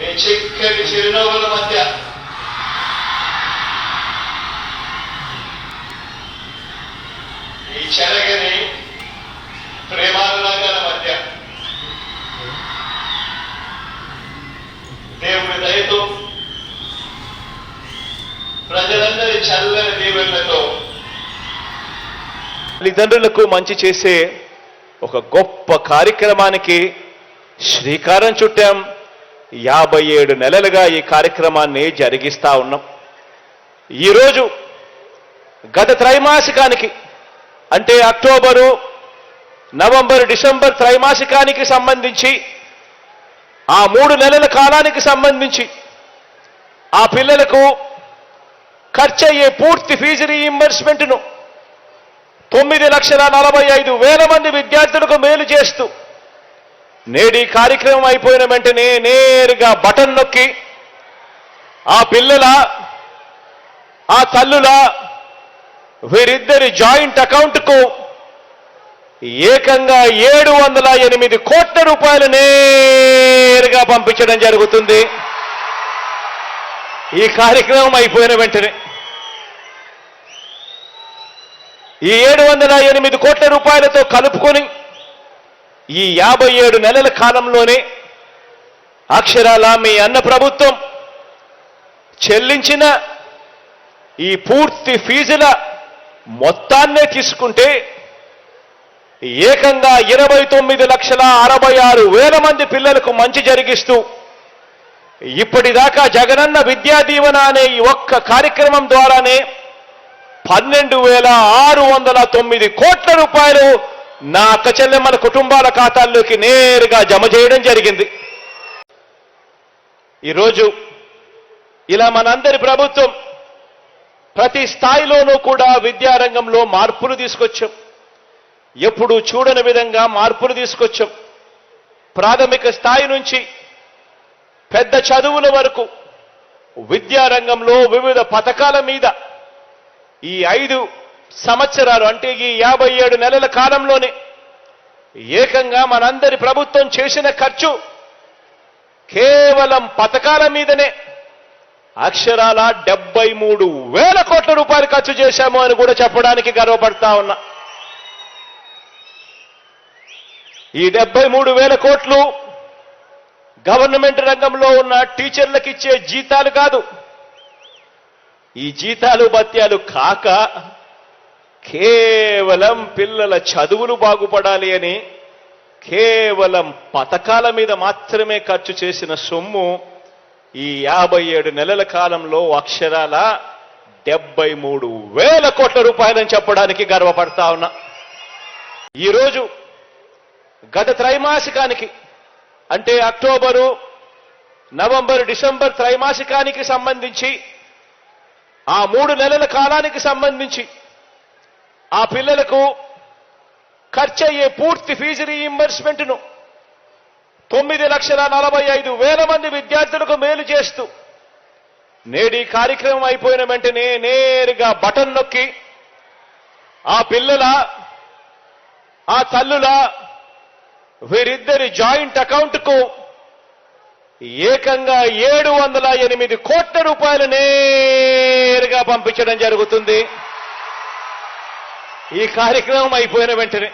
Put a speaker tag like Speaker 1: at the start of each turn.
Speaker 1: మీ చిక్కటి చిరునవ్వుల మధ్య ఈ చెరగని ప్రేమానురాగాల మధ్య దేవుడి దయతో ప్రజలందరి చల్లని దీవెనలతో తల్లిదండ్రులకు మంచి చేసే ఒక గొప్ప కార్యక్రమానికి శ్రీకారం చుట్టాం. 57 నెలలుగా ఈ కార్యక్రమాన్ని జరిగిస్తా ఉన్నాం. ఈరోజు గత త్రైమాసికానికి అంటే అక్టోబరు, నవంబరు, డిసెంబర్ త్రైమాసికానికి సంబంధించి ఆ 3 నెలల కాలానికి సంబంధించి ఆ పిల్లలకు ఖర్చయ్యే పూర్తి ఫీజు రీయింబర్స్మెంట్ను 9,45,000 మంది విద్యార్థులకు మేలు చేస్తూ నేడి కార్యక్రమం అయిపోయిన వెంటనే నేరుగా బటన్ నొక్కి ఆ పిల్లల ఆ తల్లుల వీరిద్దరి జాయింట్ అకౌంట్కు ఏకంగా 708 కోట్ల రూపాయలు నేరుగా పంపించడం జరుగుతుంది. ఈ కార్యక్రమం అయిపోయిన వెంటనే ఈ 708 కోట్ల రూపాయలతో కలుపుకొని ఈ 57 నెలల కాలంలోనే అక్షరాల మీ అన్న ప్రభుత్వం చెల్లించిన ఈ పూర్తి ఫీజుల మొత్తాన్నే తీసుకుంటే ఏకంగా 29,66,000 మంది పిల్లలకు మంచి జరిగిస్తూ ఇప్పటిదాకా జగనన్న విద్యా దీవెన అనే ఈ ఒక్క కార్యక్రమం ద్వారానే 12,609 కోట్ల రూపాయలు నా అక్క చెల్లెమ్మల కుటుంబాల ఖాతాల్లోకి నేరుగా జమ చేయడం జరిగింది. ఈరోజు ఇలా మనందరి ప్రభుత్వం ప్రతి స్థాయిలోనూ కూడా విద్యారంగంలో మార్పులు తీసుకొచ్చాం. ఎప్పుడూ చూడని విధంగా మార్పులు తీసుకొచ్చాం. ప్రాథమిక స్థాయి నుంచి పెద్ద చదువుల వరకు విద్యారంగంలో వివిధ పథకాల మీద ఈ 5 సంవత్సరాలు అంటే ఈ 57 నెలల కాలంలోనే ఏకంగా మనందరి ప్రభుత్వం చేసిన ఖర్చు కేవలం పథకాల మీదనే అక్షరాల 73,000 కోట్ల రూపాయలు ఖర్చు చేశాము అని కూడా చెప్పడానికి గర్వపడతా ఉన్నా. ఈ 73,000 కోట్లు గవర్నమెంట్ రంగంలో ఉన్న టీచర్లకు ఇచ్చే జీతాలు కాదు. ఈ జీతాలు భత్యాలు కాక కేవలం పిల్లల చదువులు బాగుపడాలి అని కేవలం పథకాల మీద మాత్రమే ఖర్చు చేసిన సొమ్ము ఈ 57 నెలల కాలంలో అక్షరాల 73,000 కోట్ల రూపాయలని చెప్పడానికి గర్వపడతా ఉన్నా. ఈరోజు గత త్రైమాసికానికి అంటే అక్టోబరు, నవంబరు, డిసెంబర్ త్రైమాసికానికి సంబంధించి ఆ 3 నెలల కాలానికి సంబంధించి ఆ పిల్లలకు ఖర్చయ్యే పూర్తి ఫీజు రీయింబర్స్మెంట్ను 9,45,000 మంది విద్యార్థులకు మేలు చేస్తూ నేడి కార్యక్రమం అయిపోయిన వెంటనే నేరుగా బటన్ నొక్కి ఆ పిల్లల ఆ తల్లుల వీరిద్దరి జాయింట్ అకౌంట్కు ఏకంగా 708 కోట్ల రూపాయలు నేరుగా పంపించడం జరుగుతుంది. ఈ కార్యక్రమం అయిపోయిన వెంటనే